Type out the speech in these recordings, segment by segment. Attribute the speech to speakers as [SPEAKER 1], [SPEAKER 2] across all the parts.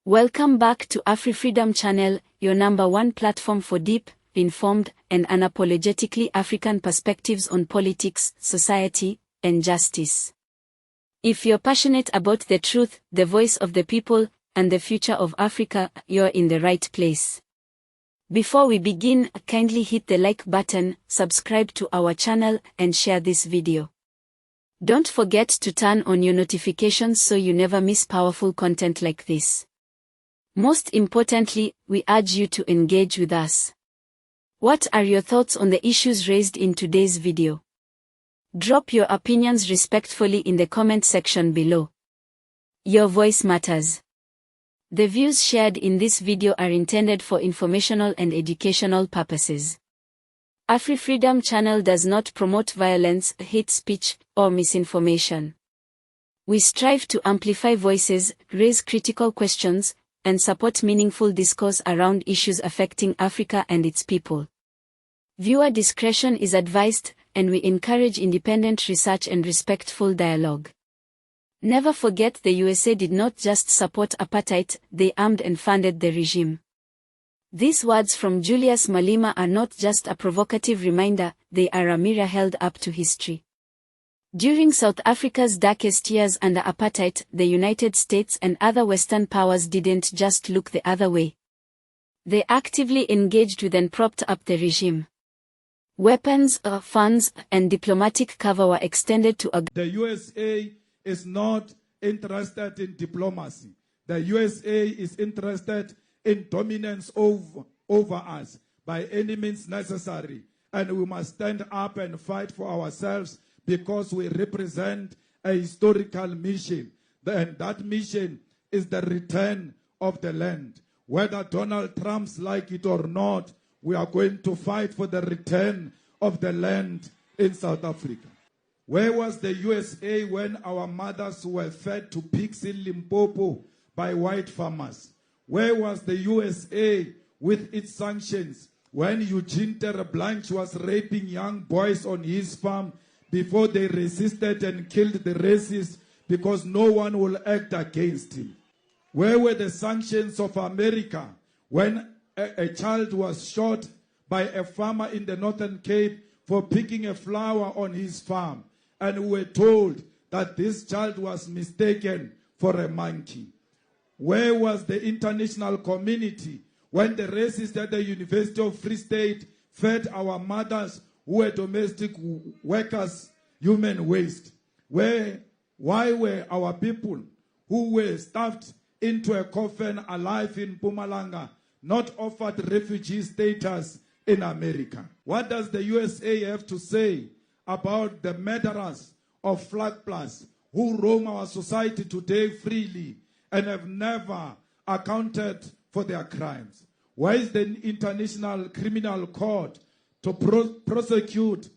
[SPEAKER 1] Welcome back to AfriFreedom Channel, your #1 platform for deep, informed, and unapologetically African perspectives on politics, society, and justice. If you're passionate about the truth, the voice of the people, and the future of Africa, you're in the right place. Before we begin, kindly hit the like button, subscribe to our channel, and share this video. Don't forget to turn on your notifications so you never miss powerful content like this. Most importantly, we urge you to engage with us. What are your thoughts on the issues raised in today's video? Drop your opinions respectfully in the comment section below. Your voice matters. The views shared in this video are intended for informational and educational purposes. AfriFreedom Channel does not promote violence, hate speech, or misinformation. We strive to amplify voices, raise critical questions, and support meaningful discourse around issues affecting Africa and its people. Viewer discretion is advised, and we encourage independent research and respectful dialogue. Never forget the USA did not just support apartheid, they armed and funded the regime. These words from Julius Malema are not just a provocative reminder, they are a mirror held up to history. During South Africa's darkest years under apartheid, the United States and other Western powers didn't just look the other way. They actively engaged with and propped up the regime. Weapons, funds, and diplomatic cover were extended to
[SPEAKER 2] The USA is not interested in diplomacy. The USA is interested in dominance over us by any means necessary. And we must stand up and fight for ourselves because we represent a historical mission. And that mission is the return of the land. Whether Donald Trump's like it or not, we are going to fight for the return of the land in South Africa. Where was the USA when our mothers were fed to pigs in Limpopo by white farmers? Where was the USA with its sanctions when Eugene Terreblanche was raping young boys on his farm before they resisted and killed the racists because no one will act against him? Where were the sanctions of America when a child was shot by a farmer in the Northern Cape for picking a flower on his farm, and we were told that this child was mistaken for a monkey? Where was the international community when the racists at the University of Free State fed our mothers who were domestic workers human waste? Why were our people who were stuffed into a coffin alive in Mpumalanga not offered refugee status in America? What does the USA have to say about the murderers of Flag Plus who roam our society today freely and have never accounted for their crimes? Why is the International Criminal Court to prosecute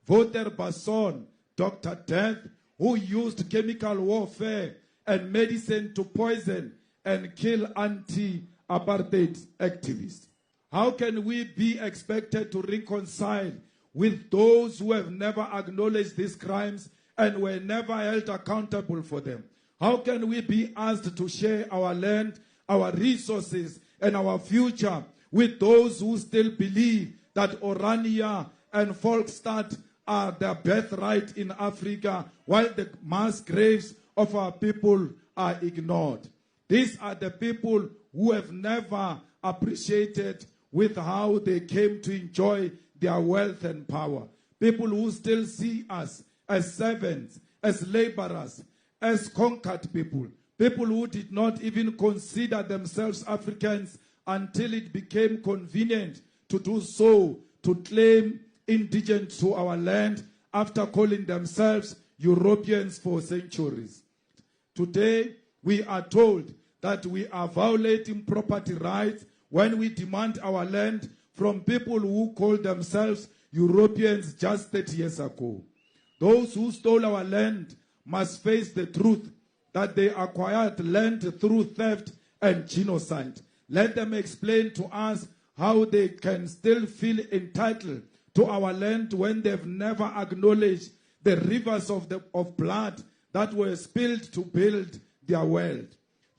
[SPEAKER 2] Voter Basson, Dr. Death, who used chemical warfare and medicine to poison and kill anti-apartheid activists? How can we be expected to reconcile with those who have never acknowledged these crimes and were never held accountable for them? How can we be asked to share our land, our resources, and our future with those who still believe that Orania and Volksstadt are their birthright in Africa, while the mass graves of our people are ignored? These are the people who have never appreciated with how they came to enjoy their wealth and power. People who still see us as servants, as laborers, as conquered people. People who did not even consider themselves Africans until it became convenient to do so, to claim indigenous to our land after calling themselves Europeans for centuries. Today, we are told that we are violating property rights when we demand our land from people who called themselves Europeans just 30 years ago. Those who stole our land must face the truth that they acquired land through theft and genocide. Let them explain to us how they can still feel entitled to our land when they've never acknowledged the rivers of blood that were spilled to build their world.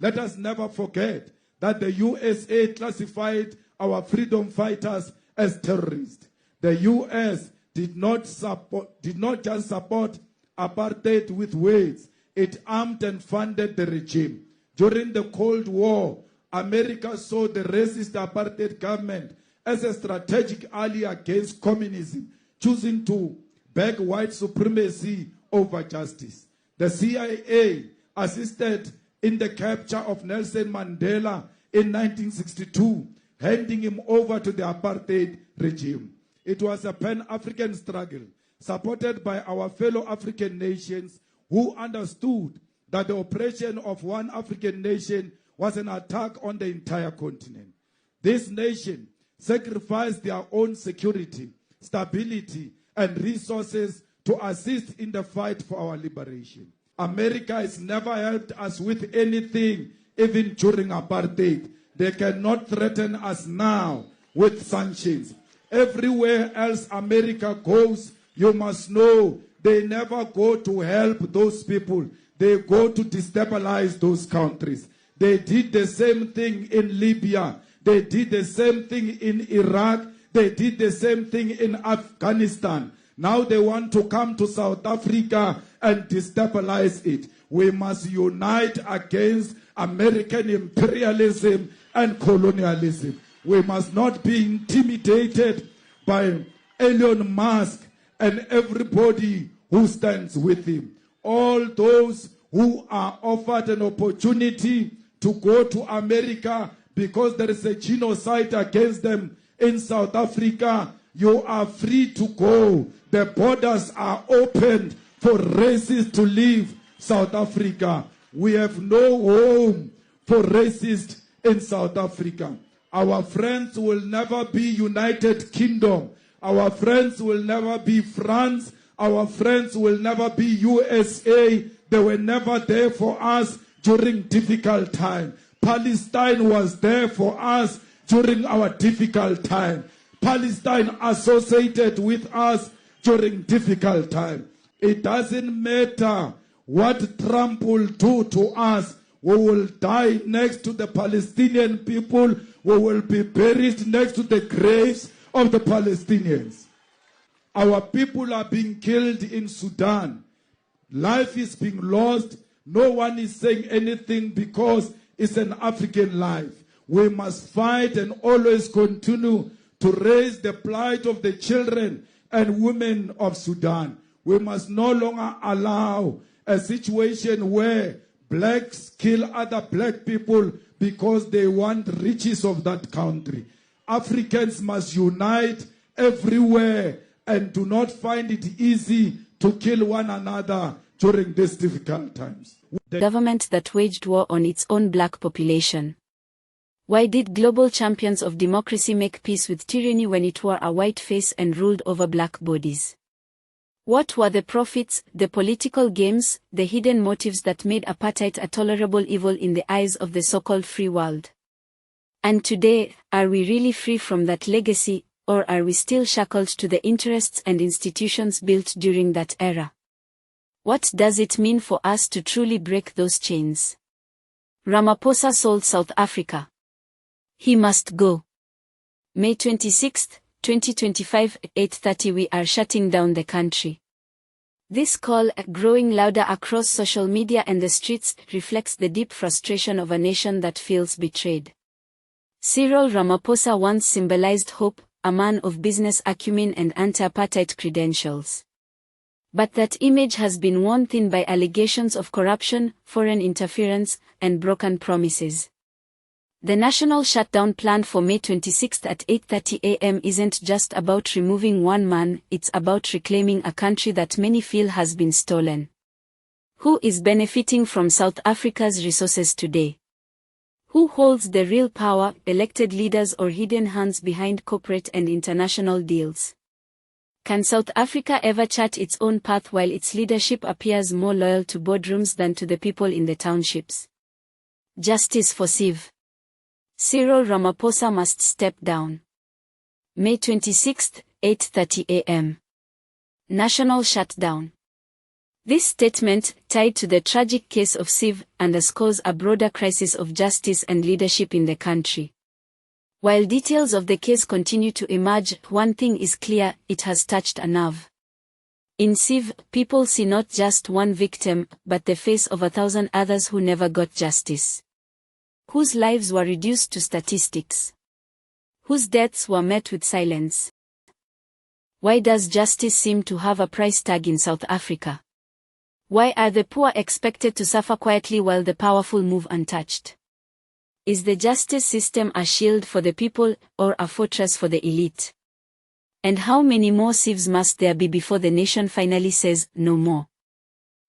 [SPEAKER 2] Let us never forget that the USA classified our freedom fighters as terrorists. The US did not just support apartheid with words. It armed and funded the regime. During the Cold War, America saw the racist apartheid government as a strategic ally against communism, choosing to back white supremacy over justice. The CIA assisted in the capture of Nelson Mandela in 1962, handing him over to the apartheid regime. It was a Pan-African struggle supported by our fellow African nations who understood that the oppression of one African nation was an attack on the entire continent. This nation sacrificed their own security, stability, and resources to assist in the fight for our liberation. America has never helped us with anything, even during apartheid. They cannot threaten us now with sanctions. Everywhere else America goes, you must know they never go to help those people. They go to destabilize those countries. They did the same thing in Libya. They did the same thing in Iraq. They did the same thing in Afghanistan. Now they want to come to South Africa and destabilize it. We must unite against American imperialism and colonialism. We must not be intimidated by Elon Musk and everybody who stands with him. All those who are offered an opportunity to go to America because there is a genocide against them in South Africa, you are free to go. The borders are opened for racists to leave South Africa. We have no home for racists in South Africa. Our friends will never be United Kingdom. Our friends will never be France. Our friends will never be USA. They were never there for us during difficult time. Palestine was there for us during our difficult time. Palestine associated with us during difficult time. It doesn't matter what Trump will do to us. We will die next to the Palestinian people. We will be buried next to the graves of the Palestinians. Our people are being killed in Sudan. Life is being lost. No one is saying anything because it's an African life. We must fight and always continue to raise the plight of the children and women of Sudan. We must no longer allow a situation where blacks kill other black people because they want riches of that country. Africans must unite everywhere and do not find it easy to kill one another during these difficult times.
[SPEAKER 1] The government that waged war on its own black population. Why did global champions of democracy make peace with tyranny when it wore a white face and ruled over black bodies? What were the profits, the political games, the hidden motives that made apartheid a tolerable evil in the eyes of the so-called free world? And today, are we really free from that legacy, or are we still shackled to the interests and institutions built during that era? What does it mean for us to truly break those chains? Ramaphosa sold South Africa. He must go. May 26, 2025, 8:30. We are shutting down the country. This call, growing louder across social media and the streets, reflects the deep frustration of a nation that feels betrayed. Cyril Ramaphosa once symbolized hope, a man of business acumen and anti-apartheid credentials. But that image has been worn thin by allegations of corruption, foreign interference, and broken promises. The national shutdown planned for May 26 at 8:30 a.m. isn't just about removing one man, it's about reclaiming a country that many feel has been stolen. Who is benefiting from South Africa's resources today? Who holds the real power, elected leaders or hidden hands behind corporate and international deals? Can South Africa ever chart its own path while its leadership appears more loyal to boardrooms than to the people in the townships? Justice for Sive. Cyril Ramaphosa must step down. May 26, 8:30 a.m. National shutdown. This statement, tied to the tragic case of Sive, underscores a broader crisis of justice and leadership in the country. While details of the case continue to emerge, one thing is clear: it has touched a nerve. In Sive, people see not just one victim, but the face of 1,000 others who never got justice. Whose lives were reduced to statistics. Whose deaths were met with silence. Why does justice seem to have a price tag in South Africa? Why are the poor expected to suffer quietly while the powerful move untouched? Is the justice system a shield for the people, or a fortress for the elite? And how many more Sives must there be before the nation finally says, no more?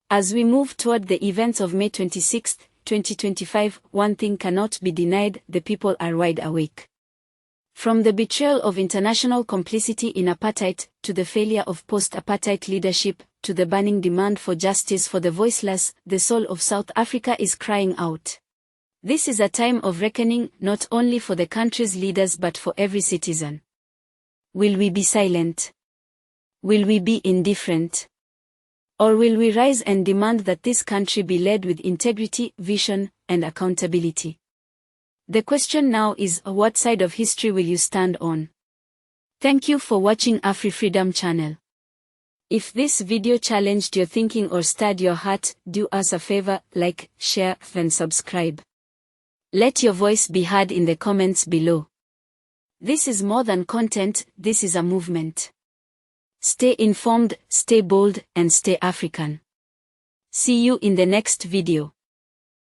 [SPEAKER 1] As we move toward the events of May 26, 2025, one thing cannot be denied: the people are wide awake. From the betrayal of international complicity in apartheid, to the failure of post-apartheid leadership, to the burning demand for justice for the voiceless, the soul of South Africa is crying out. This is a time of reckoning, not only for the country's leaders but for every citizen. Will we be silent? Will we be indifferent? Or will we rise and demand that this country be led with integrity, vision, and accountability? The question now is, what side of history will you stand on? Thank you for watching AfriFreedom Channel. If this video challenged your thinking or stirred your heart, do us a favor: like, share, and subscribe. Let your voice be heard in the comments below. This is more than content, this is a movement. Stay informed, stay bold, and stay African. See you in the next video.